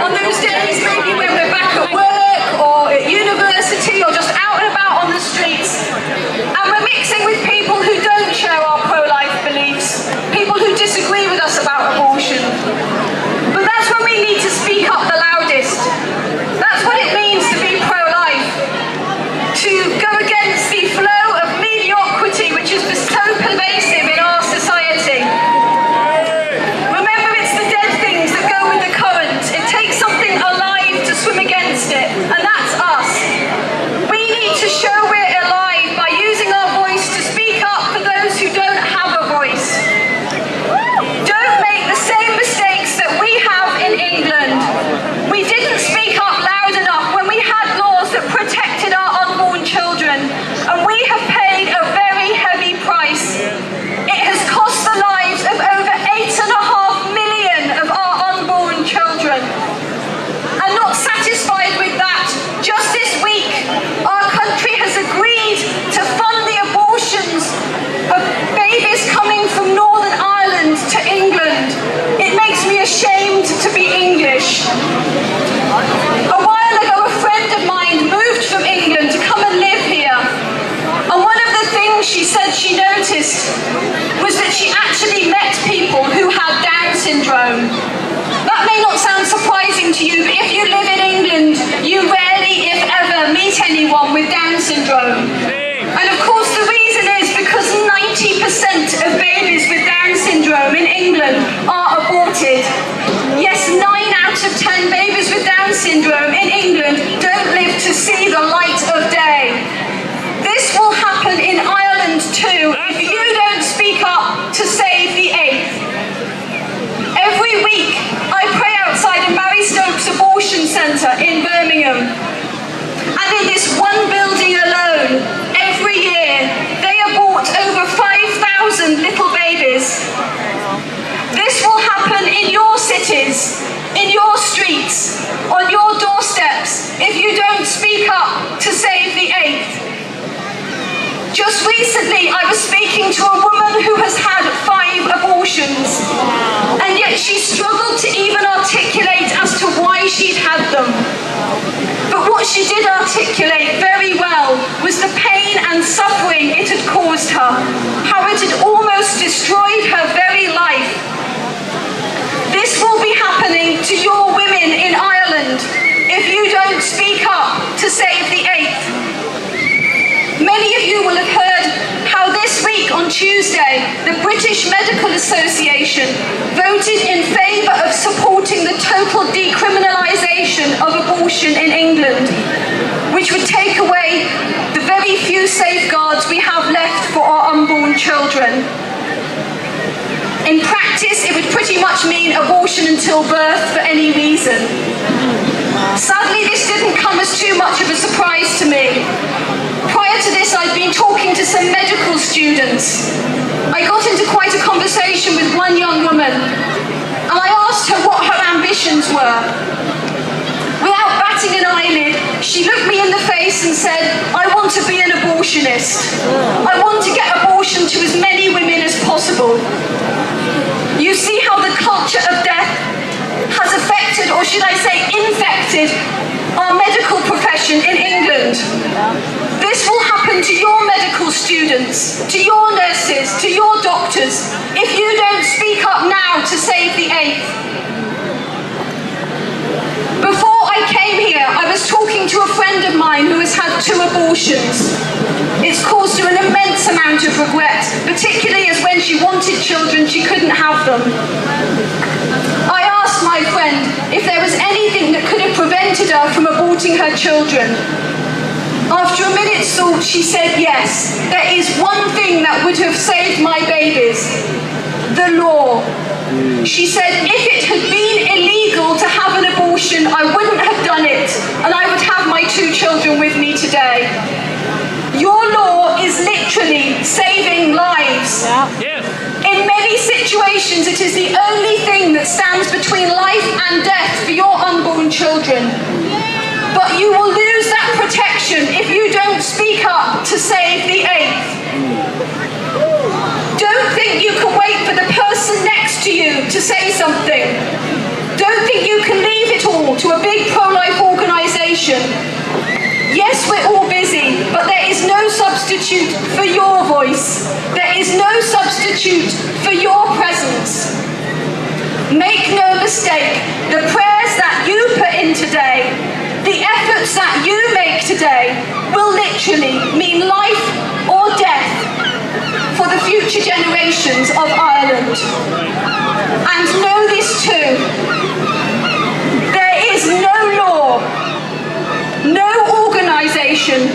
On those days, maybe when we're back at work or at university or just out and about on the streets, and we're mixing with people who don't share our pro-life beliefs, people who disagree with us about abortion. But that's when we need to speak up the loudest. That's what it means to be pro-life. To go against the flow of mediocrity which is so pervasive in our society. Remember, it's the dead things that go with the current. It takes something alive to swim against it, and that's us. We need to show we're alive by using our voice to speak up for those who don't have a voice. Don't make the same mistakes that we have in England. We didn't speak up loud enough when we had laws that protected our unborn children, and we have paid a very heavy price. It has cost the lives of over 8.5 million of our unborn children. And not satisfied with that, just this week, our country has agreed to fund the abortions of babies coming from Northern Ireland to England. It makes me ashamed to be English. A while ago, a friend of mine moved from England to come and live here. And one of the things she said she noticed was that she actually met people who had Down syndrome. That may not sound surprising to you, but if you live in England, you rarely, if ever, meet anyone with Down syndrome. And of course the reason is because 90% of babies with Down syndrome in England are aborted. Yes, 9 out of 10 babies with Down syndrome in England don't live to see the light of day. This will happen in Ireland too if you don't speak up to save the 8th. Every week I pray outside of Mary Stokes Abortion Centre in Birmingham. And in this one building alone, every year, they abort over 5,000 little babies. This will happen in your cities, in your streets, on your doorsteps, if you don't speak up to save the 8th. Just recently, I was speaking to a woman who has had 5 abortions, and yet she struggled to even articulate as to why she'd had them. But what she did articulate very well was the pain and suffering it had caused her, how it had almost destroyed her very life. This will be happening to your women in Ireland if you don't speak up to save the 8th. Many of you will have heard how this week on Tuesday, the British Medical Association voted in favour of supporting the total decriminalisation of abortion in England, which would take away the very few safeguards we have left for our unborn children. In practice, it would pretty much mean abortion until birth for any reason. Sadly, this didn't come as too much of a surprise to me. Prior to this, I'd been talking to some medical students. I got into quite a conversation with one young woman, and I asked her what her ambitions were. Without batting an eyelid, she looked me in the face and said, "I want to be an abortionist. I want to get abortion to as many women as possible." You see how the culture of death has affected, or should I say infected, our medical profession in England. This will happen to your medical students, to your nurses, to your doctors, if you don't speak up now to save the 8th. Before I came here, I was talking to a friend of mine who has had 2 abortions. It's caused her an immense amount of regret, particularly as when she wanted children, she couldn't have them. I asked my friend if there was anything that could have prevented her from aborting her children. After a minute's thought, she said, yes, there is one thing that would have saved my babies: the law. She said, if it had been illegal to have an abortion, I wouldn't have done it, and I would have my 2 children with me today. Your law is literally saving lives. In many situations, it is the only thing that stands between life and death for your unborn children. But you will lose that protection if you don't speak up to save the 8th. Don't think you can wait for the person next to you to say something. Don't think you can leave it all people to a big pro-life organisation. Yes, we're all busy, but there is no substitute for your voice. There is no substitute for your presence. Make no mistake, the prayers that you put in today, the efforts that you make today, will literally mean life or death for the future generations of Ireland. And know this too, there is no law, no organisation,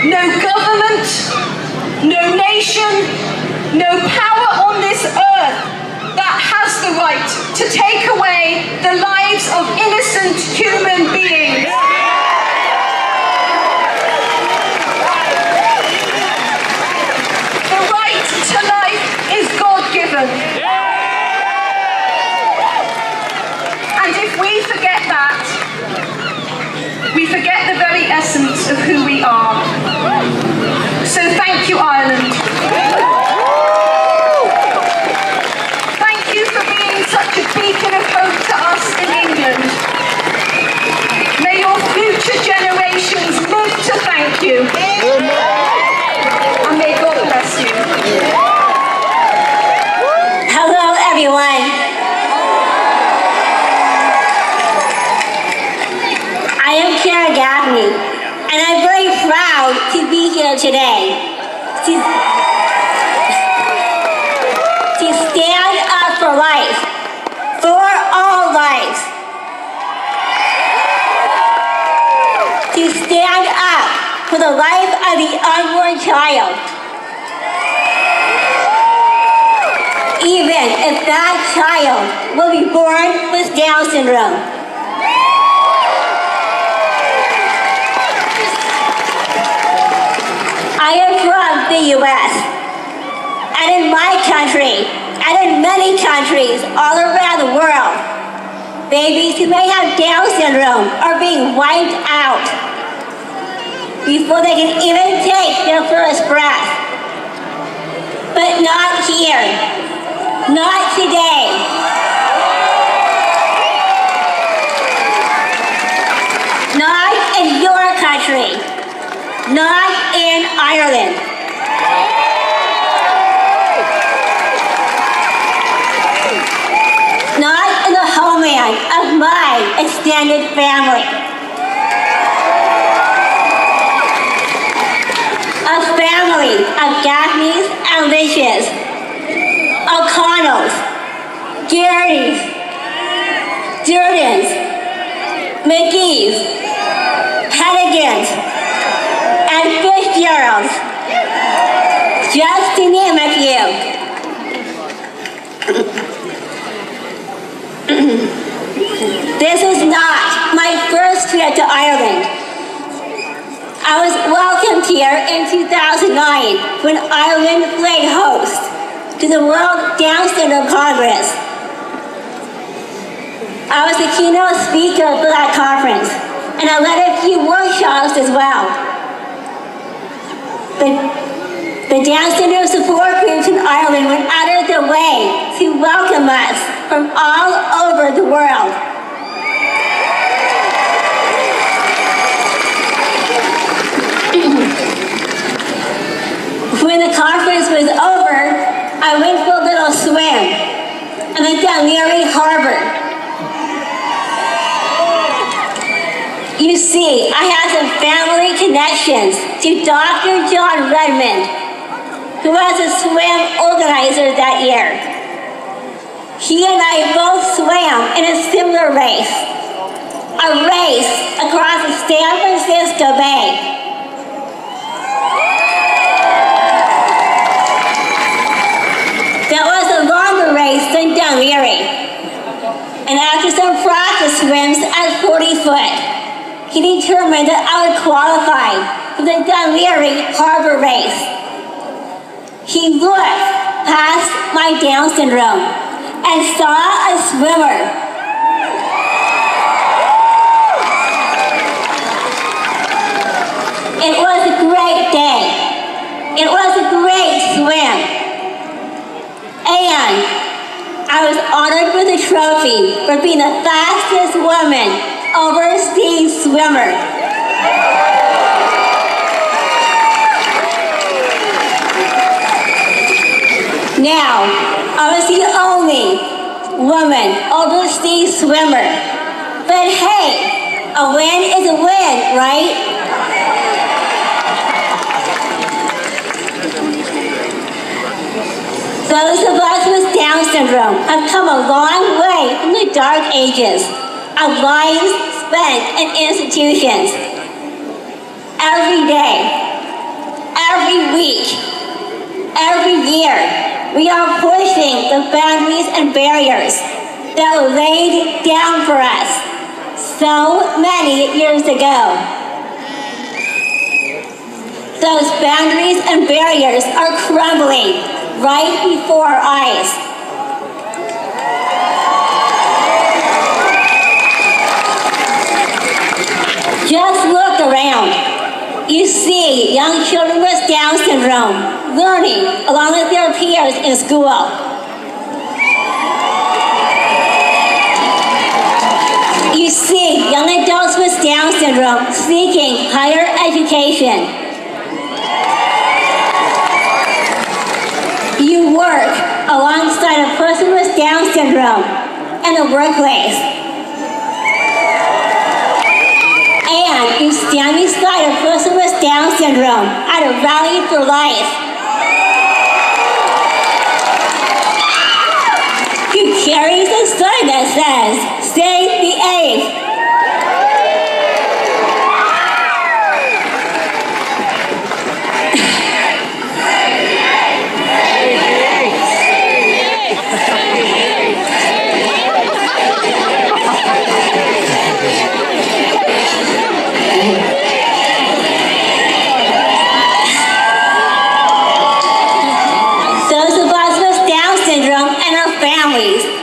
no government, no nation, no power on this earth that has the right to take away the lives of innocent human beings. The right to life is God-given. And if we forget that, we forget the very essence of who we are. So thank you, Ireland. Thank you for being such a beacon of hope to us in England. May your future generations live to thank you. And may God bless you. Hello, everyone. And I'm very proud to be here today to stand up for life, for all lives, to stand up for the life of the unborn child, even if that child will be born with Down syndrome. I am from the U.S., and in my country, and in many countries all around the world, babies who may have Down syndrome are being wiped out before they can even take their first breath. But not here, not today. Not in your country. Not in Ireland. Not in the homeland of my extended family. A family of Gaffneys and Lynches, O'Connells, Garrettys, Durdans, McGee's, Hennigan's, and Fitzgeralds, just to name a few. This was not my first trip to Ireland. I was welcomed here in 2009 when Ireland played host to the World Down Syndrome Congress. I was the keynote speaker for that conference, and I led a few workshops as well. The Down syndrome support groups in Ireland went out of their way to welcome us from all over the world. When the conference was over, I went for a little swim and I down Mary Harbor. You see, I have some family connections to Dr. John Redmond, who was a swim organizer that year. He and I both swam in a similar race, a race across the San Francisco Bay. That was a longer race than Down Erie. And after some practice swims at 40 foot, he determined that I would qualify for the Dunleary Harbor race. He looked past my Down syndrome and saw a swimmer. It was a great day. It was a great swim. And I was honored with a trophy for being the fastest fastest woman overseas swimmer. Now, I was the only woman overseas swimmer. But hey, a win is a win, right? Those of us with Down syndrome have come a long way from the dark ages of lives spent in institutions. Every day, every week, every year, we are pushing the boundaries and barriers that were laid down for us so many years ago. Those boundaries and barriers are crumbling right before our eyes. Just look around. You see young children with Down syndrome learning along with their peers in school. You see young adults with Down syndrome seeking higher education. You work alongside a person with Down syndrome in the workplace. And you stand beside a person with Down syndrome at a rally for life. You carry the sign that says, "Stay the A."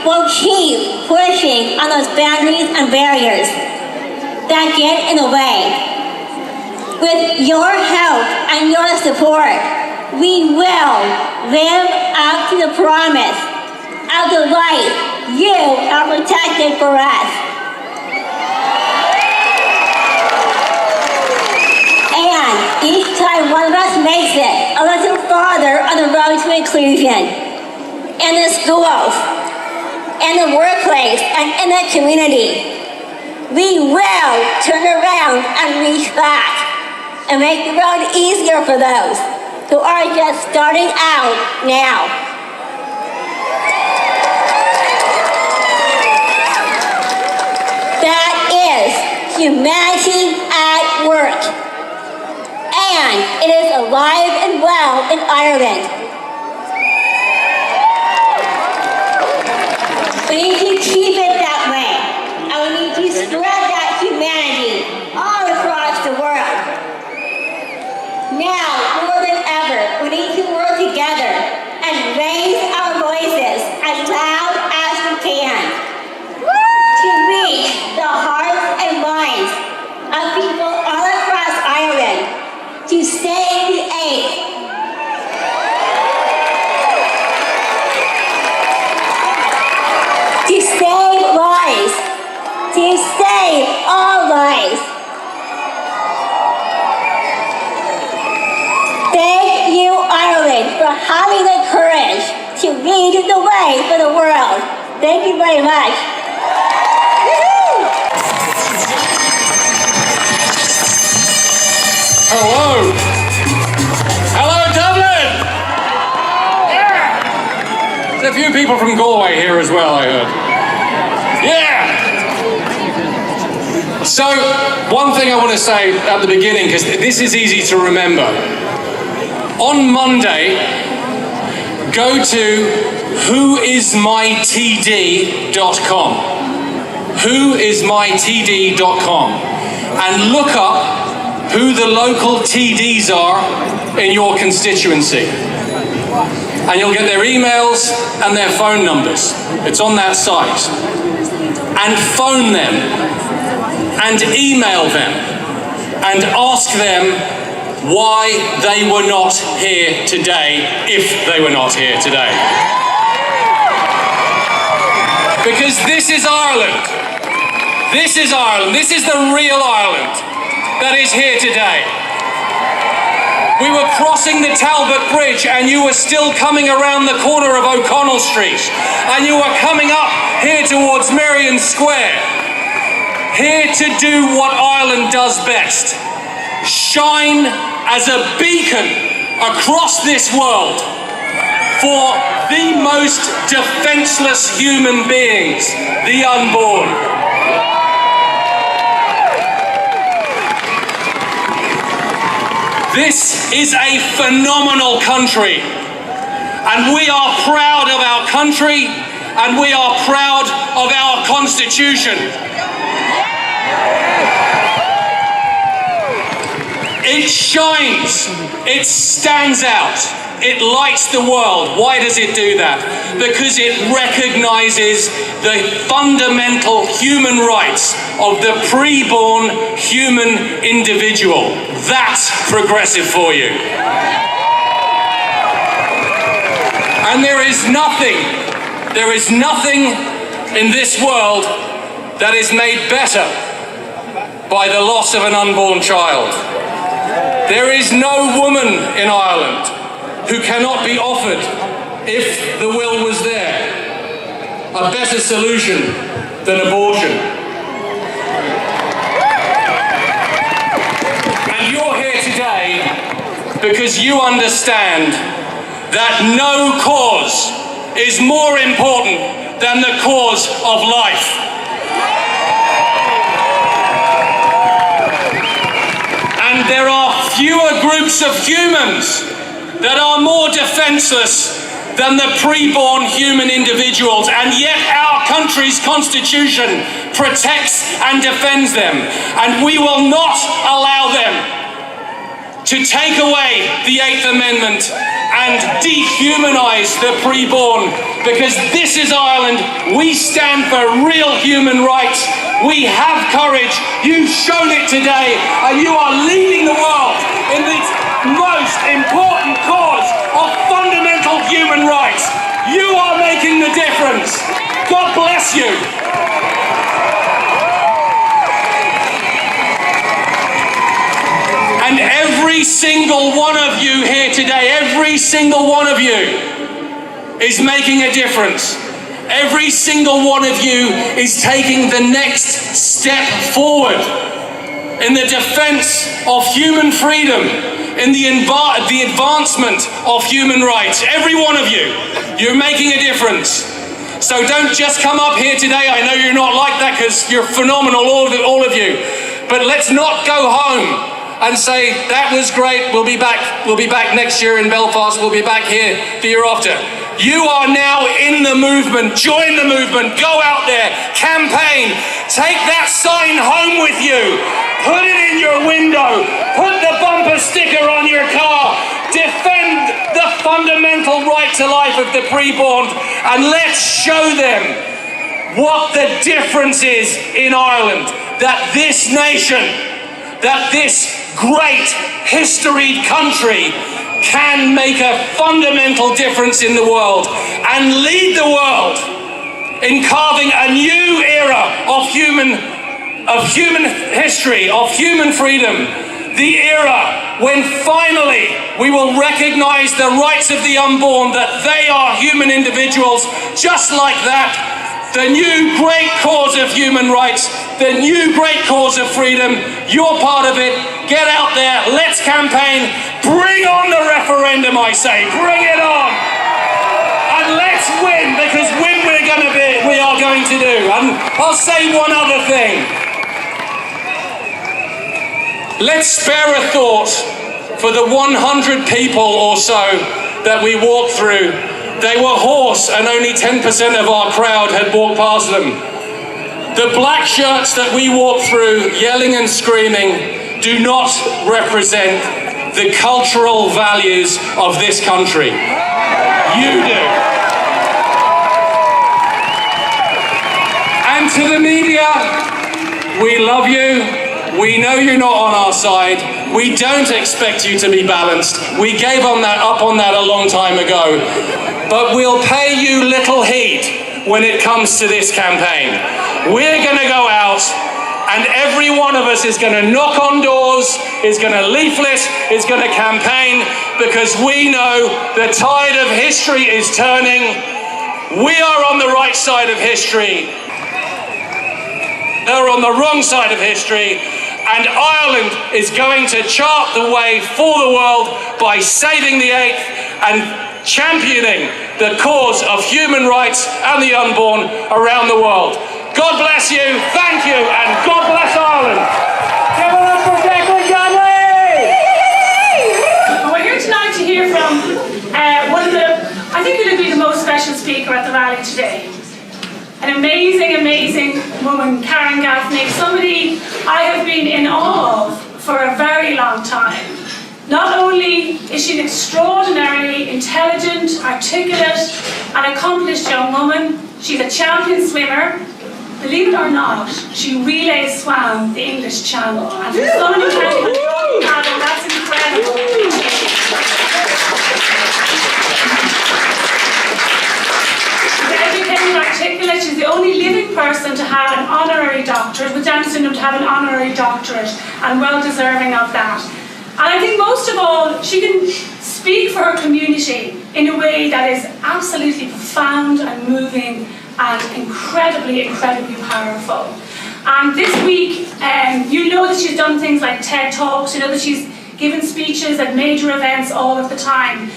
Will keep pushing on those boundaries and barriers that get in the way. With your help and your support, we will live up to the promise of the life you have protected for us. And each time one of us makes it a little farther on the road to inclusion, in the schools, in the workplace, and in the community, we will turn around and reach back and make the road easier for those who are just starting out now. That is humanity at work. And it is alive and well in Ireland. We need to keep it that way, and we need to spread that humanity all across the world. Now, more than ever, we need to work together and raise our voices as loud as we can to reach the hearts and minds of people all across Ireland to save the AIDS. To save lives, to save all lives. Thank you, Ireland, for having the courage to lead the way for the world. Thank you very much. Hello. Hello, Dublin. There's a few people from Galway here as well, I heard. Yeah! So, one thing I want to say at the beginning, because this is easy to remember. On Monday, go to whoismytd.com. Whoismytd.com and look up who the local TDs are in your constituency. And you'll get their emails and their phone numbers. It's on that site. And phone them and email them and ask them why they were not here today, if they were not here today. Because this is Ireland. This is Ireland. This is the real Ireland that is here today. We were crossing the Talbot Bridge and you were still coming around the corner of O'Connell Street, and you were coming up here towards Merrion Square, here to do what Ireland does best: shine as a beacon across this world for the most defenseless human beings, the unborn. This is a phenomenal country, and we are proud of our country, and we are proud of our Constitution. It shines, it stands out, it lights the world. Why does it do that? Because it recognizes the fundamental human rights of the pre-born human individual. That's progressive for you. And there is nothing in this world that is made better by the loss of an unborn child. There is no woman in Ireland who cannot be offered, if the will was there, a better solution than abortion. And you're here today because you understand that no cause is more important than the cause of life. And there are fewer groups of humans that are more defenseless than the pre-born human individuals, and yet our country's constitution protects and defends them, and we will not allow them to take away the 8th Amendment and dehumanize the pre-born, because this is Ireland. We stand for real human rights. We have courage. You've shown it today, and you are leading the world in this most important cause of fundamental human rights. You are making the difference. God bless you. And every single one of you here today, every single one of you is making a difference. Every single one of you is taking the next step forward in the defense of human freedom, in the advancement of human rights. Every one of you, you're making a difference. So don't just come up here today. I know you're not like that because you're phenomenal, all of you. But let's not go home and say, that was great, we'll be back next year in Belfast, we'll be back here the year after. You are now in the movement. Join the movement. Go out there. Campaign. Take that sign home with you. Put it in your window. Put the bumper sticker on your car. Defend the fundamental right to life of the preborn, and let's show them what the difference is in Ireland. That this nation, that this great historied country can make a fundamental difference in the world and lead the world in carving a new era of human history, of human freedom. The era when finally we will recognize the rights of the unborn, that they are human individuals just like that. The new great cause of human rights, the new great cause of freedom. You're part of it. Get out there. Let's campaign. Bring on the referendum, I say. Bring it on. And let's win, because win we are going to do. And I'll say one other thing. Let's spare a thought for the 100 people or so that we walked through. They were hoarse and only 10% of our crowd had walked past them. The black shirts that we walked through, yelling and screaming, do not represent the cultural values of this country. You do. And to the media, we love you. We know you're not on our side. We don't expect you to be balanced. We gave up on that a long time ago. But we'll pay you little heed when it comes to this campaign. we're going to go out and every one of us is going to knock on doors, is going to leaflet, is going to campaign, because we know the tide of history is turning. We are on the right side of history. They're on the wrong side of history. And Ireland is going to chart the way for the world by saving the eighth and championing the cause of human rights and the unborn around the world. God bless you, thank you, and God bless Ireland. Give it up for Declan Conway! We're here tonight to hear from one of the, I think it'll be the most special speaker at the rally today. An amazing, amazing woman, Karen Gaffney, somebody I have been in awe of for a very long time. Not only is she an extraordinarily intelligent, articulate, and accomplished young woman, she's a champion swimmer. Believe it or not, she relay swam the English Channel. And for someone who can't even paddle, that's incredible. Articulate. She's the only living person to have an honorary doctorate, with Down syndrome to have an honorary doctorate, and well deserving of that. And I think most of all, she can speak for her community in a way that is absolutely profound and moving and incredibly, incredibly powerful. And this week, you know that she's done things like TED Talks, you know that she's given speeches at major events all of the time.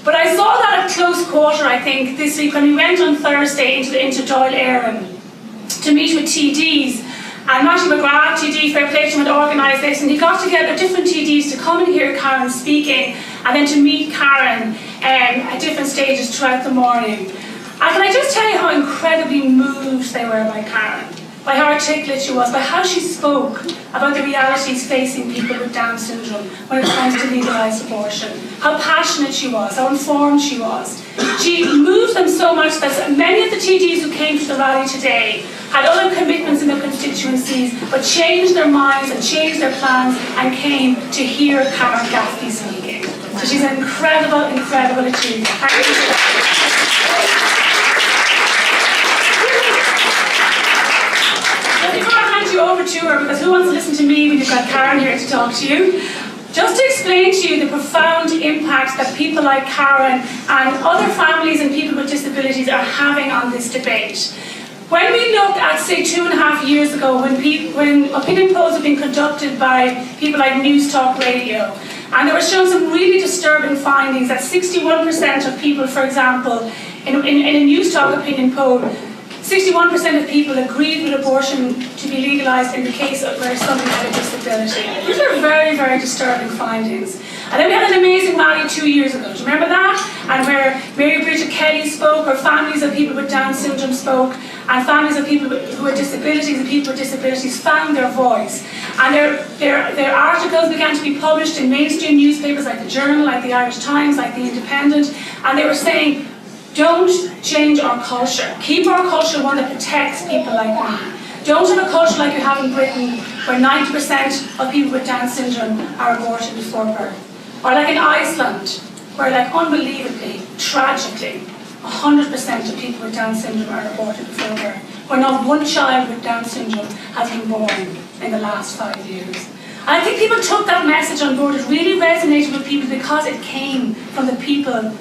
But I saw that at close quarter, I think, this week when we went on Thursday into Dáil Éireann to meet with TDs. And Matthew McGrath, TD, Fair Play to him, had organised this, and he got together different TDs to come and hear Karen speaking, and then to meet Karen at different stages throughout the morning. And can I just tell you how incredibly moved they were by Karen, by how articulate she was, by how she spoke about the realities facing people with Down syndrome when it comes to legalised abortion, how passionate she was, how informed she was. She moved them so much that many of the TDs who came to the rally today had other commitments in their constituencies, but changed their minds and changed their plans and came to hear Karen Gaffney speaking. So she's an incredible, incredible achievement. Thank you for that. Before I hand you over to her, because who wants to listen to me when you've got Karen here to talk to you, just to explain to you the profound impact that people like Karen and other families and people with disabilities are having on this debate. When we look at, say, 2.5 years ago, when opinion polls have been conducted by people like News Talk Radio, and they were showing some really disturbing findings that 61% of people, for example, in a News Talk opinion poll, 61% of people agreed with abortion to be legalised in the case of where somebody had a disability. These are very, very disturbing findings. And then we had an amazing rally 2 years ago. Do you remember that? And where Mary Bridget Kelly spoke, or families of people with Down syndrome spoke, and families of people who had disabilities and people with disabilities found their voice. And their articles began to be published in mainstream newspapers like the Journal, like the Irish Times, like the Independent, and they were saying, don't change our culture. Keep our culture one that protects people like me. Don't have a culture like you have in Britain, where 90% of people with Down syndrome are aborted before birth. Or like in Iceland, where, like, unbelievably, tragically, 100% of people with Down syndrome are aborted before birth. Where not one child with Down syndrome has been born in the last 5 years. And I think people took that message on board. It really resonated with people because it came from the people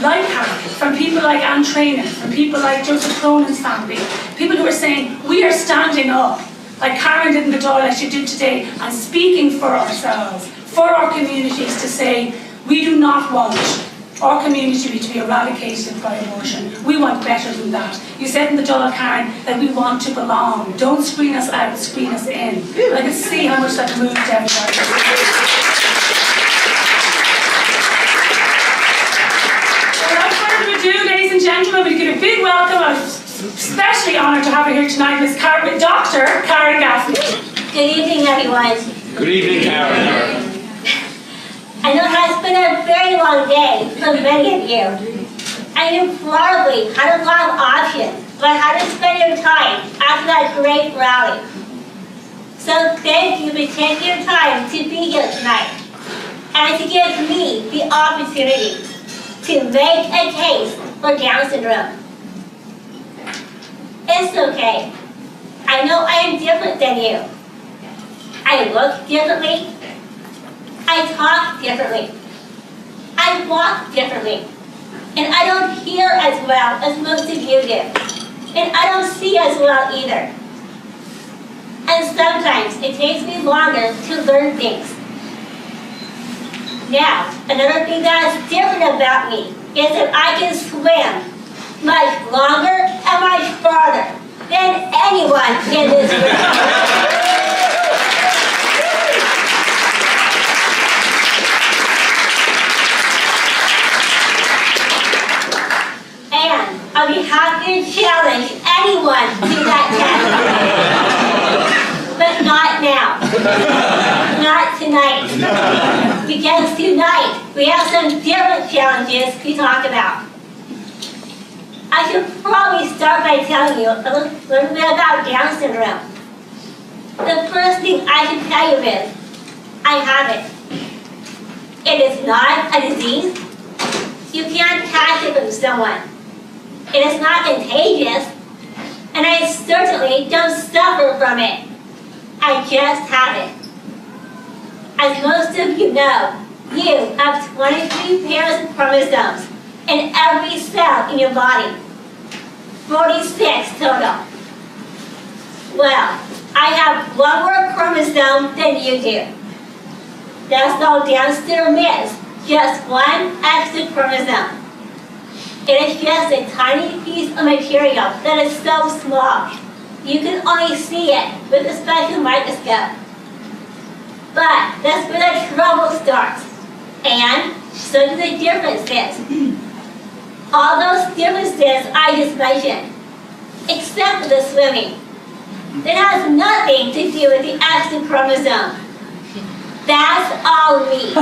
like Karen, from people like Anne Trainer, from people like Joseph Cronin's family, people who are saying, we are standing up, like Karen did in the Dáil, like she did today, and speaking for ourselves, for our communities, to say, we do not want our community to be eradicated by abortion. We want better than that. You said in the Dáil, Karen, that we want to belong. Don't screen us out, screen us in. And I can see how much that moved everybody. Ladies and gentlemen, we give a big welcome. I'm especially honoured to have her here tonight, Dr. Karen Gaffney. Good evening, everyone. Good evening, Karen. I know it has been a very long day for many of you. And you probably had a lot of options about how to spend your time after that great rally. So thank you for taking your time to be here tonight and to give me the opportunity to make a case for Down syndrome. It's okay. I know I am different than you. I look differently. I talk differently. I walk differently. And I don't hear as well as most of you do. And I don't see as well either. And sometimes it takes me longer to learn things. Now, another thing that is different about me is that I can swim much longer and much farther than anyone in this room. And I'll be happy to challenge anyone to that test. But not now. Not tonight. Because tonight we have some different challenges to talk about. I should probably start by telling you a little bit about Down syndrome. The first thing I should tell you is, I have it. It is not a disease. You can't catch it from someone. It is not contagious, and I certainly don't suffer from it. I just have it. As most of you know, you have 23 pairs of chromosomes in every cell in your body. 46 total. Well, I have one more chromosome than you do. That's all Down syndrome is, just one extra chromosome. It is just a tiny piece of material that is so small, you can only see it with a special microscope. But that's where the trouble starts. And so do the differences. All those differences I just mentioned, except for the swimming. That has nothing to do with the extra chromosome. That's all me.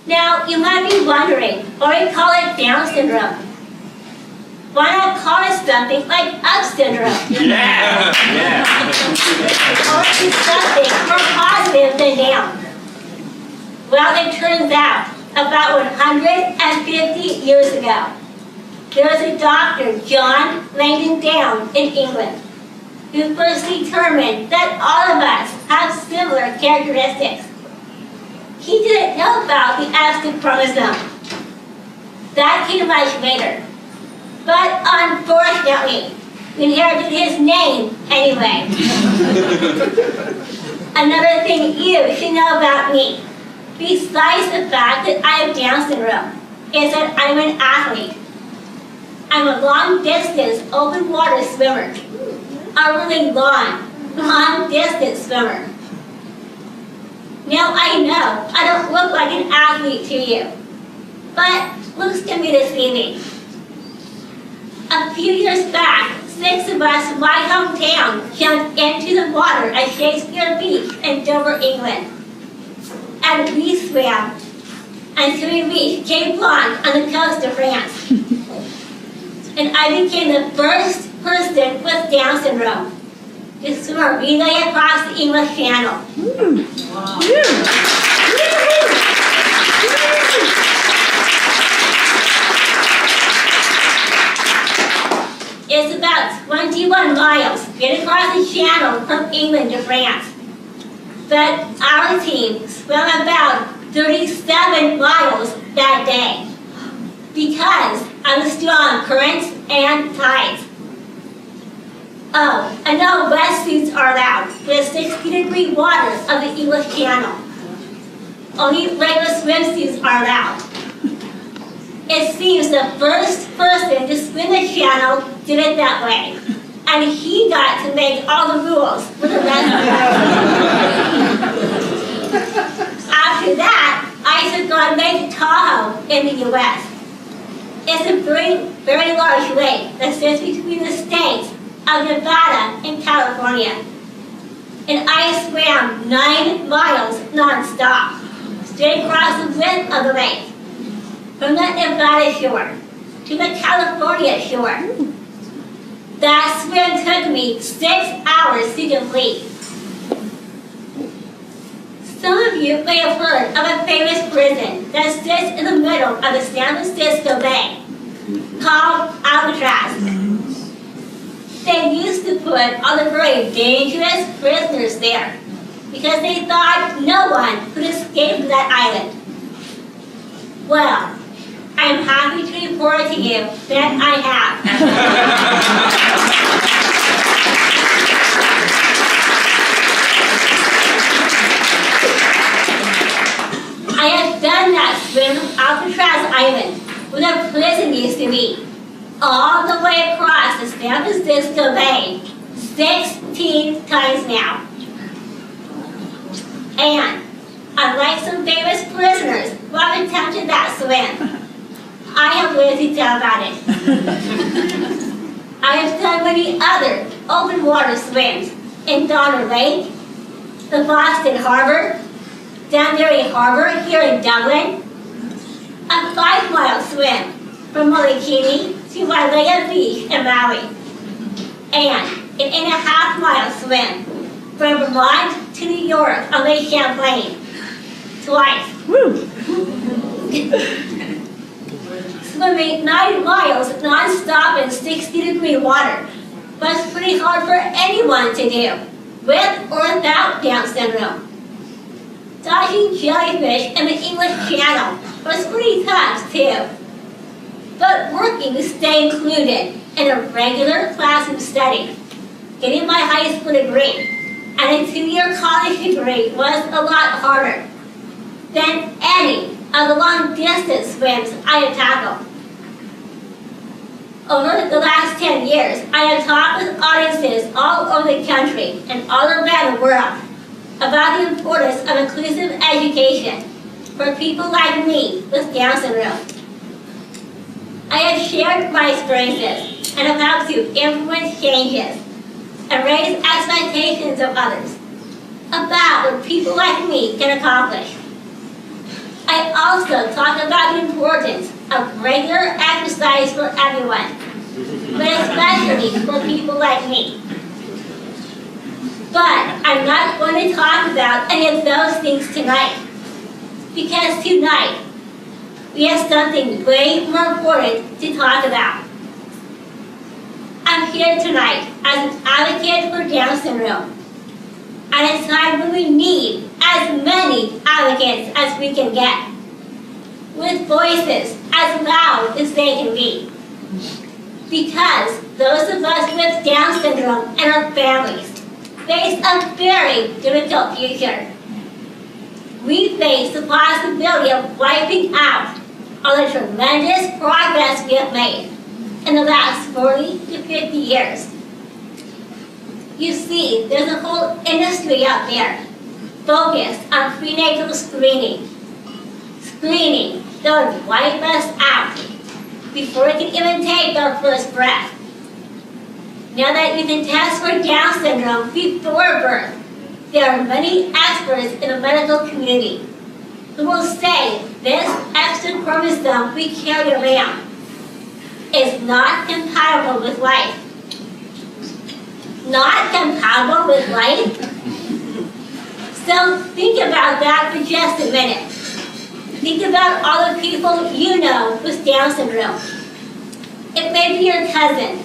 Now, you might be wondering, why we call it Down syndrome? Why not call it something like Up syndrome? Yeah! Or do something more positive than Down? Well, it turns out, about 150 years ago, there was a doctor, John Langdon Down, in England, who first determined that all of us have similar characteristics. He didn't know about the X chromosome. That came much later. But unfortunately, we inherited his name anyway. Another thing you should know about me, besides the fact that I have Down syndrome, is that I'm an athlete. I'm a long-distance open water swimmer. A really long-distance swimmer. Now I know I don't look like an athlete to you, but looks can be deceiving. A few years back, 6 of us from my hometown jumped into the water at Shakespeare Beach in Dover, England. And we swam until we reached Cape Blanc on the coast of France. And I became the first person with Down syndrome to swim a relay across the English Channel. Wow. It's about 21 miles get across the channel from England to France. But our team swam about 37 miles that day because of the strong currents and tides. Oh, and no wetsuits are allowed in the 60-degree waters of the English Channel. Only regular swimsuits are allowed. It seems the first person to swim the channel did it that way. And he got to make all the rules for the rest of us. After that, I took on Lake Tahoe in the U.S. It's a very, very large lake that sits between the states of Nevada and California. And I swam 9 miles non-stop, straight across the width of the lake, from the Nevada shore to the California shore. That swim took me 6 hours to complete. Some of you may have heard of a famous prison that sits in the middle of the San Francisco Bay, called Alcatraz. They used to put all the very dangerous prisoners there because they thought no one could escape from that island. Well, I'm happy to report to you that I have. I have done that swim from Alcatraz Island, where the prison used to be, all the way across the San Francisco Bay, 16 times now. And unlike some famous prisoners who have attempted that swim, I have lived to tell about it. I have done many other open water swims in Donner Lake, the Boston Harbor, Danbury Harbor here in Dublin, a 5-mile swim from Molokini to Wailea Beach in Maui, and an 8.5-mile swim from Vermont to New York on Lake Champlain, twice. Swimming 9 miles non-stop in 60-degree water was pretty hard for anyone to do, with or without Down syndrome. Dodging jellyfish in the English Channel was pretty tough too. But working to stay included in a regular classroom study, getting my high school degree, and a 2-year college degree was a lot harder than any of the long distance swims I have tackled. Over the last 10 years, I have talked with audiences all over the country and all around the world about the importance of inclusive education for people like me with Down syndrome. I have shared my experiences and have helped to influence changes and raise expectations of others about what people like me can accomplish. I also talk about the importance of regular exercise for everyone, but especially for people like me. But I'm not going to talk about any of those things tonight, because tonight we have something way more important to talk about. I'm here tonight as an advocate for Down syndrome, at a time when we need as many advocates as we can get, with voices as loud as they can be. Because those of us with Down syndrome and our families face a very difficult future. We face the possibility of wiping out all the tremendous progress we have made in the last 40 to 50 years. You see, there's a whole industry out there focused on prenatal screening. Screening that would wipe us out before we can even take our first breath. Now that you can test for Down syndrome before birth, there are many experts in the medical community who will say this extra chromosome we carry around is not compatible with life. Not compatible with life? So think about that for just a minute. Think about all the people you know with Down syndrome. It may be your cousin,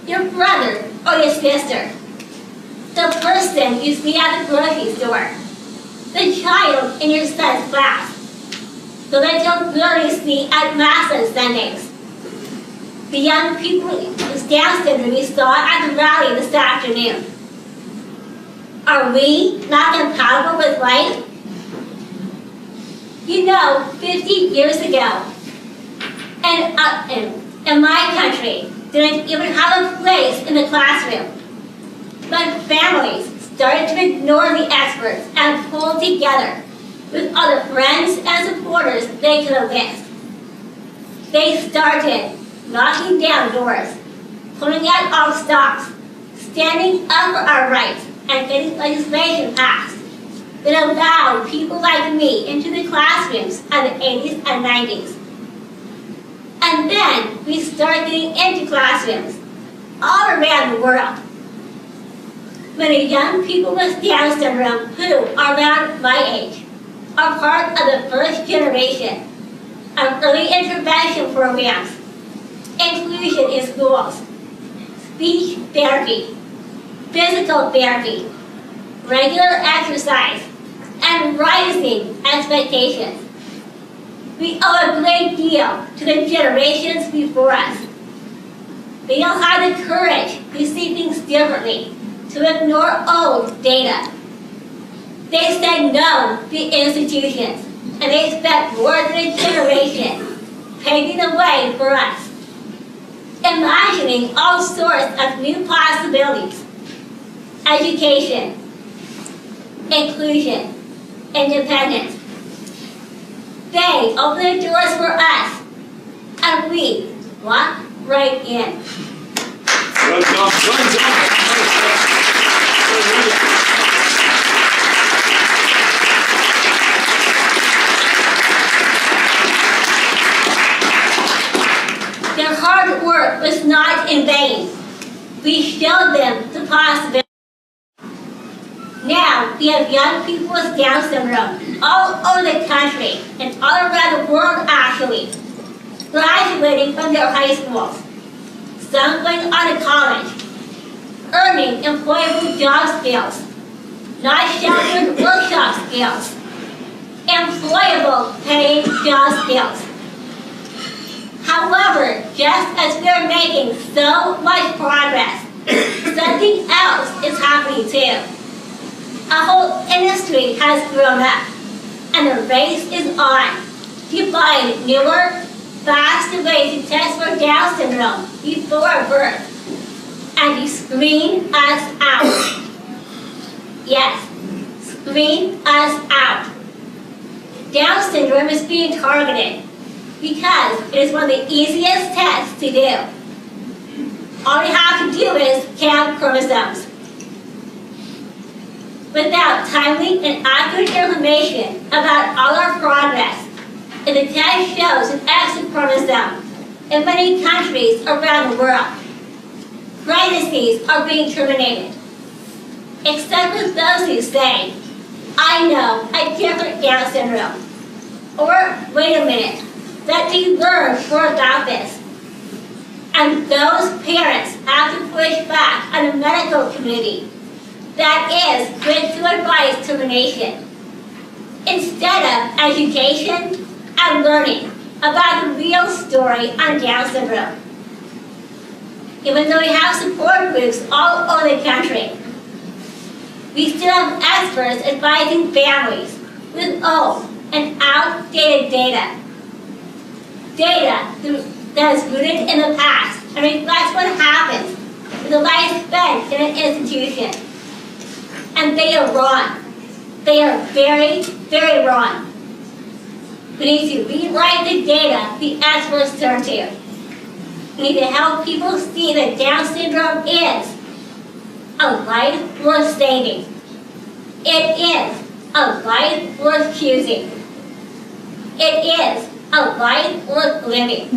your brother, or your sister, the person you see at the grocery store, the child in your son's class, the little girl you see at Mass on Sundays, the young people with Down syndrome you saw at the rally this afternoon. Are we not compatible with life? You know, 50 years ago, and in my country, didn't even have a place in the classroom. But families started to ignore the experts and pull together with other friends and supporters they could have missed. They started knocking down doors, pulling out all stops, standing up for our rights, and getting legislation passed that allowed people like me into the classrooms in the 80s and 90s. And then we started getting into classrooms all around the world. Many young people with Down syndrome who are around my age are part of the first generation of early intervention programs, inclusion in schools, speech therapy, physical therapy, regular exercise, and rising expectations. We owe a great deal to the generations before us. They all had the courage to see things differently, to ignore old data. They said no to institutions, and they spent more than a generation paving the way for us, imagining all sorts of new possibilities: education, inclusion, independence. They opened the doors for us, and we walked right in. Well done, well done. Their hard work was not in vain. We showed them the possibility. Now we have young people with Down syndrome all over the country and all around the world actually, graduating from their high schools, some going on to college, earning employable job skills, not sheltered workshop skills, employable paying job skills. However, just as we are making so much progress, something else is happening too. A whole industry has grown up, and the race is on to find newer, faster ways to test for Down syndrome before birth and to screen us out. Yes, screen us out. Down syndrome is being targeted because it is one of the easiest tests to do. All you have to do is count chromosomes. Without timely and accurate information about all our progress, and the test shows an extra chromosome in many countries around the world, pregnancies are being terminated, except for those who say, I know a different Down syndrome, or wait a minute, let me learn more about this. And those parents have to push back on the medical community that is good to advise termination, instead of education and learning about the real story on Down syndrome. Even though we have support groups all over the country, we still have experts advising families with old and outdated data. Data that is rooted in the past and reflects what happens with the life spent in an institution. And they are wrong. They are very, very wrong. We need to rewrite the data the experts turn to. We need to help people see that Down syndrome is a life worth saving. It is a life worth choosing. It is a life worth living.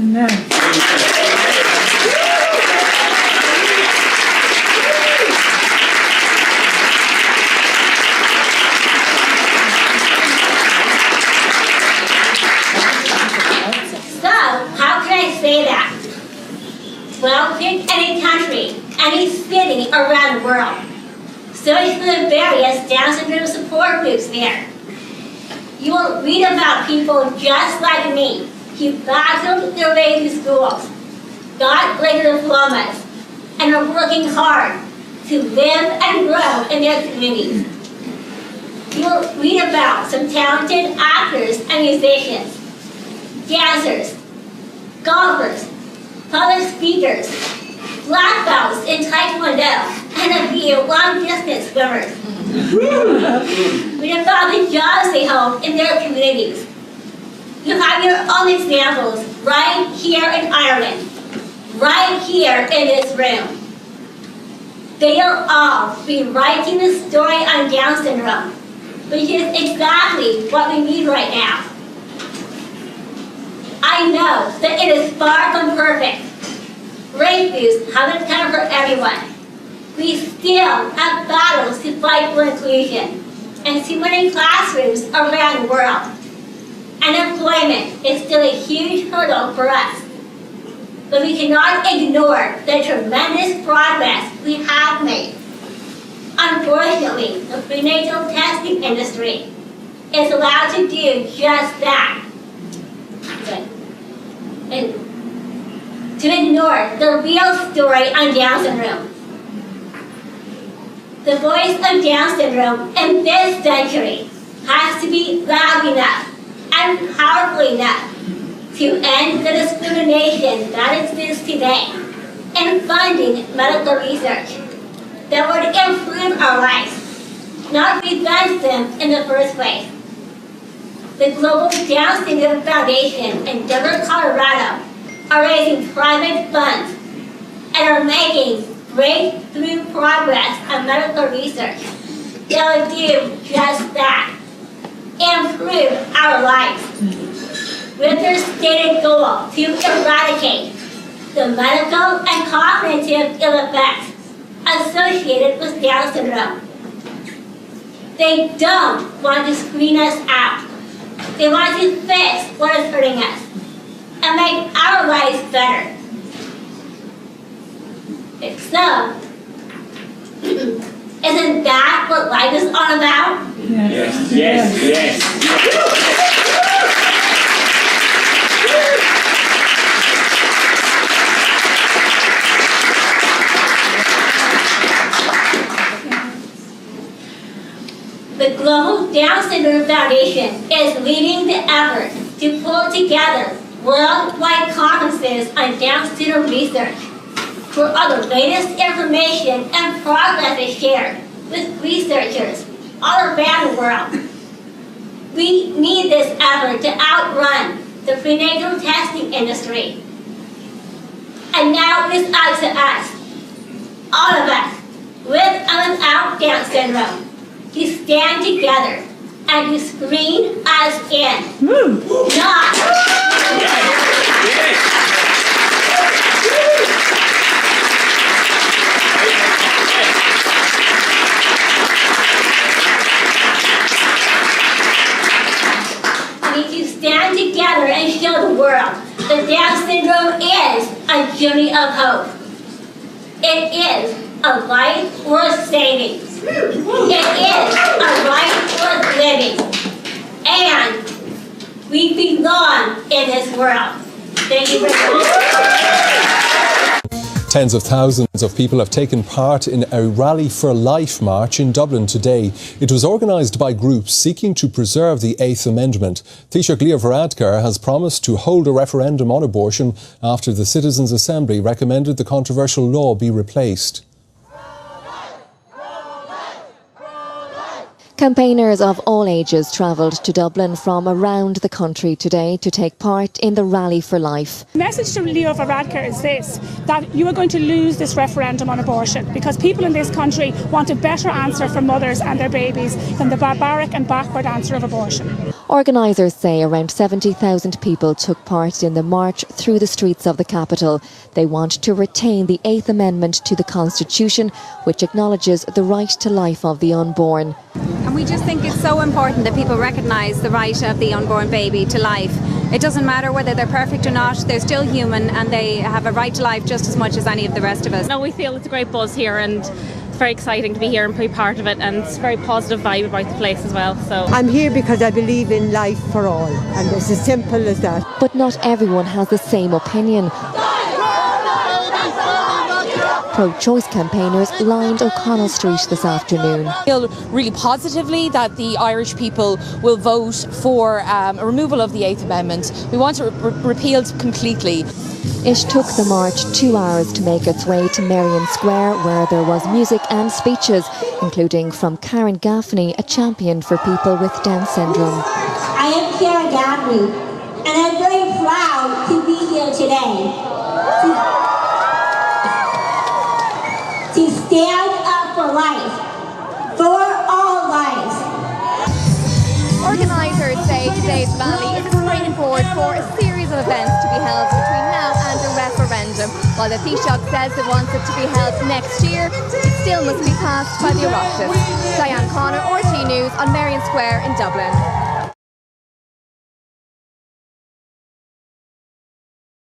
Say that. Well, pick any country, any city around the world. Search for the various Down syndrome support groups there. You will read about people just like me who battled their way through schools, got later diplomas, and are working hard to live and grow in their communities. You will read about some talented actors and musicians, dancers, golfers, public speakers, black belts in Taekwondo, and a few long-distance swimmers. Read about the jobs they hold in their communities. You have your own examples right here in Ireland, right here in this room. They are all rewriting the story on Down syndrome, which is exactly what we need right now. I know that it is far from perfect. Breakthroughs haven't come for everyone. We still have battles to fight for inclusion in too many classrooms around the world. Unemployment is still a huge hurdle for us. But we cannot ignore the tremendous progress we have made. Unfortunately, the prenatal testing industry is allowed to do just that. And to ignore the real story on Down syndrome. The voice of Down syndrome in this century has to be loud enough and powerful enough to end the discrimination that exists today in funding medical research that would improve our lives, not prevent them in the first place. The Global Down Syndrome Foundation in Denver, Colorado are raising private funds and are making breakthrough progress on medical research that will do just that, improve our lives. With their stated goal to eradicate the medical and cognitive ill effects associated with Down syndrome. They don't want to screen us out. They want to fix what is hurting us and make our lives better. So, isn't that what life is all about? Yes, yes, yes. The Global Down Syndrome Foundation is leading the effort to pull together worldwide conferences on Down syndrome research, where all the latest information and progress is shared with researchers all around the world. We need this effort to outrun the prenatal testing industry. And now it is up to us, all of us, with and without Down syndrome, to stand together and to screen us in. Not. We need to stand together and show the world that Down syndrome is a journey of hope. It is a life worth saving. It is a life worth living. And we belong in this world. Thank you very much. Tens of thousands of people have taken part in a Rally for Life march in Dublin today. It was organised by groups seeking to preserve the Eighth Amendment. Taoiseach Leo Varadkar has promised to hold a referendum on abortion after the Citizens' Assembly recommended the controversial law be replaced. Campaigners of all ages travelled to Dublin from around the country today to take part in the Rally for Life. The message to Leo Varadkar is this, that you are going to lose this referendum on abortion because people in this country want a better answer for mothers and their babies than the barbaric and backward answer of abortion. Organisers say around 70,000 people took part in the march through the streets of the capital. They want to retain the Eighth Amendment to the Constitution, which acknowledges the right to life of the unborn. And we just think it's so important that people recognise the right of the unborn baby to life. It doesn't matter whether they're perfect or not, they're still human and they have a right to life just as much as any of the rest of us. No, we feel it's a great buzz here and it's very exciting to be here and be part of it, and it's a very positive vibe about the place as well. So I'm here because I believe in life for all, and it's as simple as that. But not everyone has the same opinion. Pro-choice campaigners lined O'Connell Street this afternoon. I feel really positively that the Irish people will vote for a removal of the Eighth Amendment. We want it repealed completely. It took the march 2 hours to make its way to Merrion Square, where there was music and speeches, including from Karen Gaffney, a champion for people with Down syndrome. I am Karen Gaffney, and I'm very proud to be here today. To stand up for life, for all lives. Organisers say today's rally is a springboard for a series of events to be held between now and the referendum. referendum. While the Taoiseach says it wants it to be held next year, it still must be passed by the Oireachtas. Diane Connor, RT News on Marion Square in Dublin.